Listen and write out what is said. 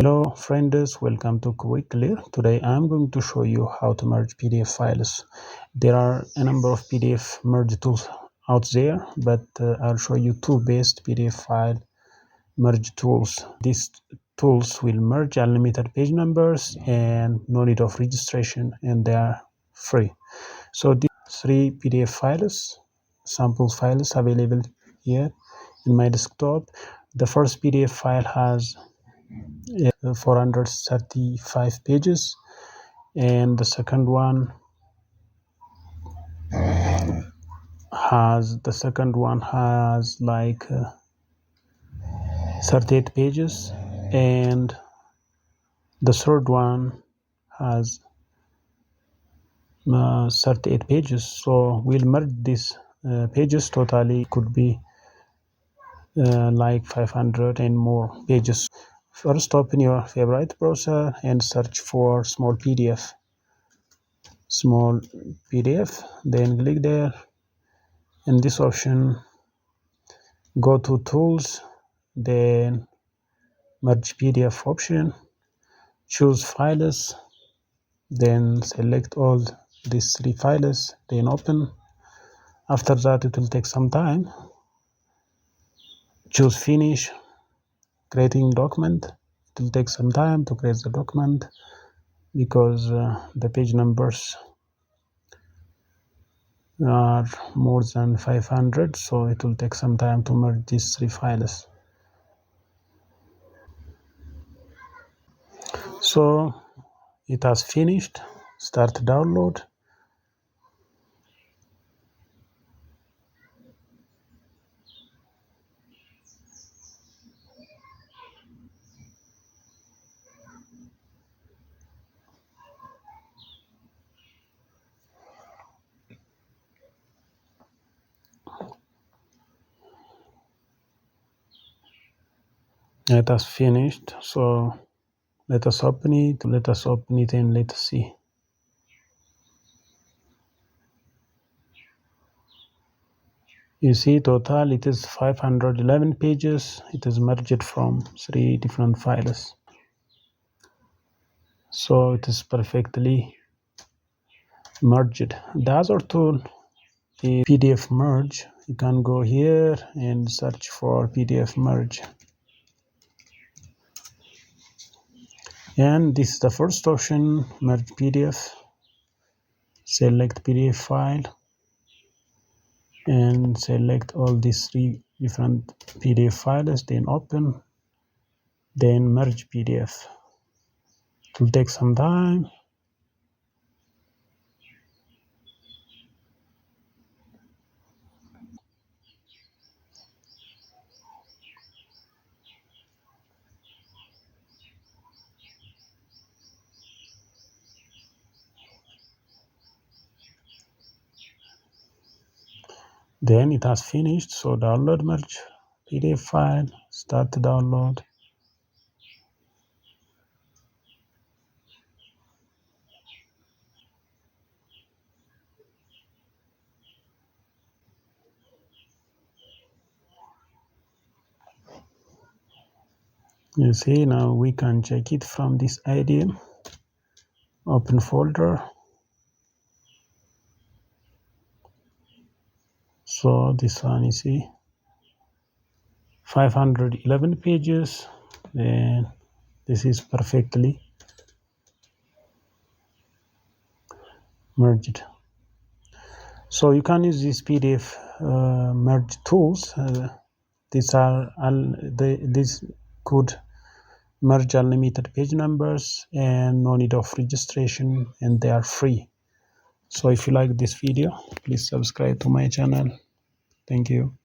Hello friends, welcome to Quickly. Today I'm going to show you how to merge PDF files. There are a number of PDF merge tools out there, but I'll show you two best PDF file merge tools. These tools will merge unlimited page numbers and no need of registration, and they are free. So these three PDF files, sample files available here in my desktop. The first PDF file has 435 pages, and the second one has like 38 pages, and the third one has 38 pages. So we'll merge these pages. Totally could be like 500 and more pages. First, open your favorite browser and search for small PDF, then click there. In this option, go to tools, then merge PDF option, choose files, then select all these three files, then open. After that, it will take some time. Choose finish, creating document. It will take some time to create the document because the page numbers are more than 500, so it will take some time to merge these three files. So it has finished. Start download. It has finished, so let us open it and let's see. You see, total it is 511 pages. It is merged from three different files, so it is perfectly merged. The other tool is PDF merge. You can go here and search for PDF merge, and this is the first option, merge PDF. Select PDF file and select all these three different PDF files, then open, then merge PDF. It will take some time. Then it has finished, so download merge PDF file, start the download. You see, now we can check it from this ID. Open folder. So this one, you see, 511 pages, and this is perfectly merged. So you can use these PDF merge tools. These could merge unlimited page numbers and no need of registration, and they are free. So if you like this video, please subscribe to my channel. Thank you.